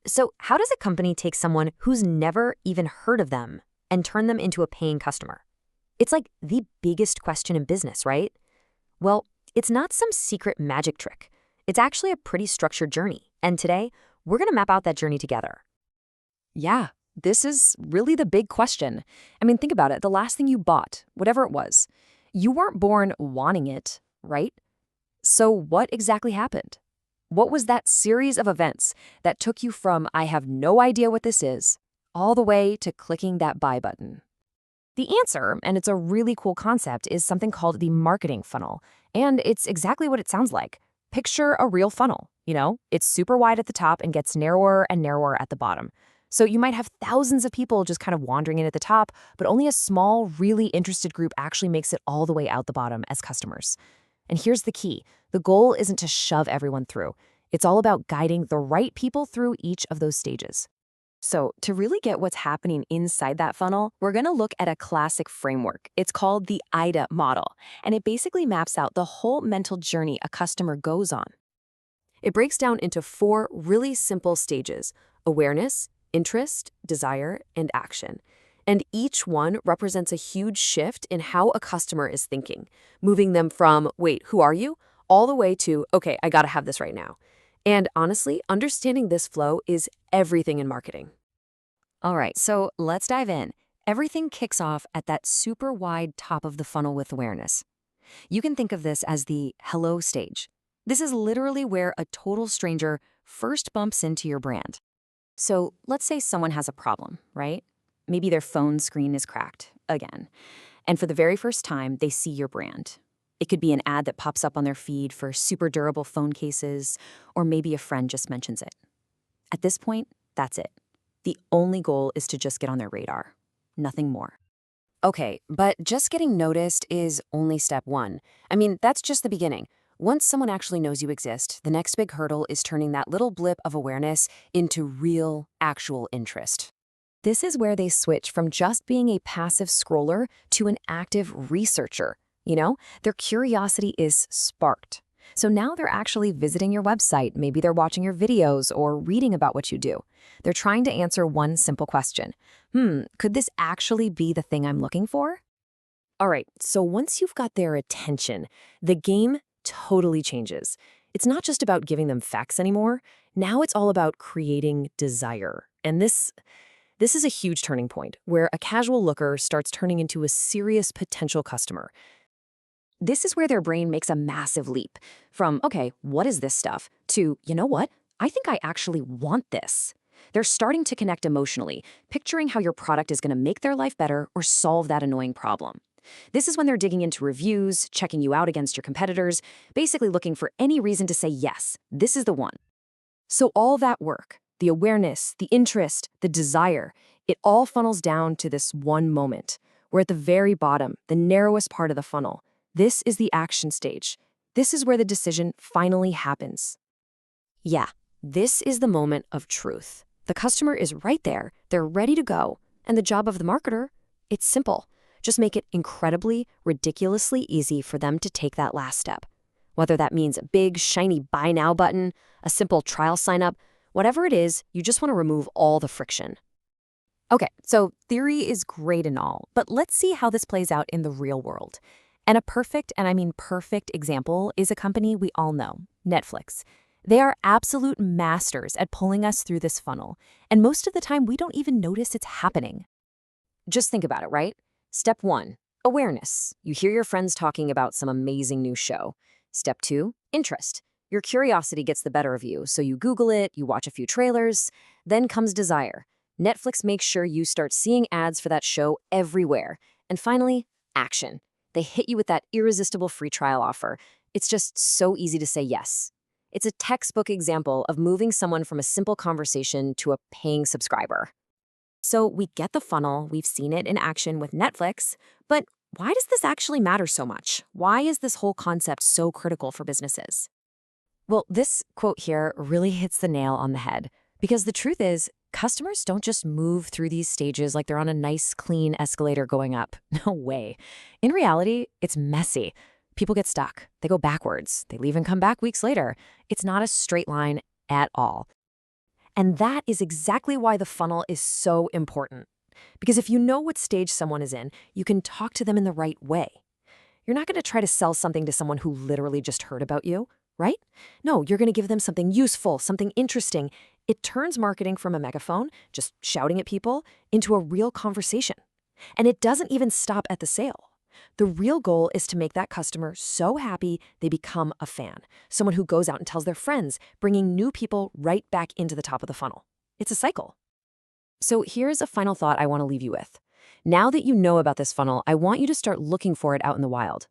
So how does a company take someone who's never even heard of them and turn them into a paying customer? It's like the biggest question in business, right? Well, it's not some secret magic trick. It's actually a pretty structured journey. And today, we're going to map out that journey together. Yeah, this is really the big question. I mean, think about it. The last thing you bought, whatever it was, you weren't born wanting it, right? So what exactly happened? What was that series of events that took you from I have no idea what this is, all the way to clicking that buy button? The answer, and it's a really cool concept, is something called the marketing funnel. And it's exactly what it sounds like. Picture a real funnel, It's super wide at the top and gets narrower and narrower at the bottom. So you might have thousands of people just kind of wandering in at the top, but only a small, really interested group actually makes it all the way out the bottom as customers. And here's the key. The goal isn't to shove everyone through. It's all about guiding the right people through each of those stages. So to really get what's happening inside that funnel, we're going to look at a classic framework. It's called the AIDA Model, and it basically maps out the whole mental journey a customer goes on. It breaks down into 4 really simple stages: awareness, interest, desire, and action. And each one represents a huge shift in how a customer is thinking, moving them from, wait, who are you? All the way to, okay, I gotta have this right now. And honestly, understanding this flow is everything in marketing. All right, so let's dive in. Everything kicks off at that super wide top of the funnel with awareness. You can think of this as the hello stage. This is literally where a total stranger first bumps into your brand. So let's say someone has a problem, right? Maybe their phone screen is cracked again. And for the very first time, they see your brand. It could be an ad that pops up on their feed for super durable phone cases, or maybe a friend just mentions it. At this point, that's it. The only goal is to just get on their radar. Nothing more. Okay, but just getting noticed is only step 1. I mean, that's just the beginning. Once someone actually knows you exist, the next big hurdle is turning that little blip of awareness into real, actual interest. This is where they switch from just being a passive scroller to an active researcher. Their curiosity is sparked. So now they're actually visiting your website. Maybe they're watching your videos or reading about what you do. They're trying to answer one simple question. Could this actually be the thing I'm looking for? All right, so once you've got their attention, the game totally changes. It's not just about giving them facts anymore. Now it's all about creating desire. And this is a huge turning point where a casual looker starts turning into a serious potential customer. This is where their brain makes a massive leap from, okay, what is this stuff, to, you know what? I think I actually want this. They're starting to connect emotionally, picturing how your product is going to make their life better or solve that annoying problem. This is when they're digging into reviews, checking you out against your competitors, basically looking for any reason to say, yes, this is the one. So all that work, the awareness, the interest, the desire, it all funnels down to this one moment. We're at the very bottom, the narrowest part of the funnel. This is the action stage. This is where the decision finally happens. Yeah, this is the moment of truth. The customer is right there, they're ready to go, and the job of the marketer, it's simple. Just make it incredibly, ridiculously easy for them to take that last step. Whether that means a big, shiny buy now button, a simple trial sign up, whatever it is, you just want to remove all the friction. Okay, so theory is great and all, but let's see how this plays out in the real world. And a perfect, and I mean perfect example is a company we all know, Netflix. They are absolute masters at pulling us through this funnel, and most of the time we don't even notice it's happening. Just think about it, right? Step 1, awareness. You hear your friends talking about some amazing new show. Step 2, interest. Your curiosity gets the better of you, so you Google it, you watch a few trailers. Then comes desire. Netflix makes sure you start seeing ads for that show everywhere. And finally, action. They hit you with that irresistible free trial offer. It's just so easy to say yes. It's a textbook example of moving someone from a simple conversation to a paying subscriber. So we get the funnel, we've seen it in action with Netflix, but why does this actually matter so much? Why is this whole concept so critical for businesses? Well, this quote here really hits the nail on the head, because the truth is, customers don't just move through these stages like they're on a nice, clean escalator going up. No way. In reality, it's messy. People get stuck. They go backwards. They leave and come back weeks later. It's not a straight line at all. And that is exactly why the funnel is so important. Because if you know what stage someone is in, you can talk to them in the right way. You're not going to try to sell something to someone who literally just heard about you, right? No, you're going to give them something useful, something interesting. It turns marketing from a megaphone, just shouting at people, into a real conversation. And it doesn't even stop at the sale. The real goal is to make that customer so happy they become a fan, someone who goes out and tells their friends, bringing new people right back into the top of the funnel. It's a cycle. So here's a final thought I want to leave you with. Now that you know about this funnel, I want you to start looking for it out in the wild.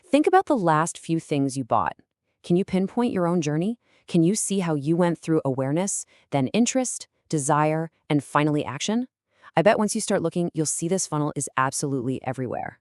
Think about the last few things you bought. Can you pinpoint your own journey? Can you see how you went through awareness, then interest, desire, and finally action? I bet once you start looking, you'll see this funnel is absolutely everywhere.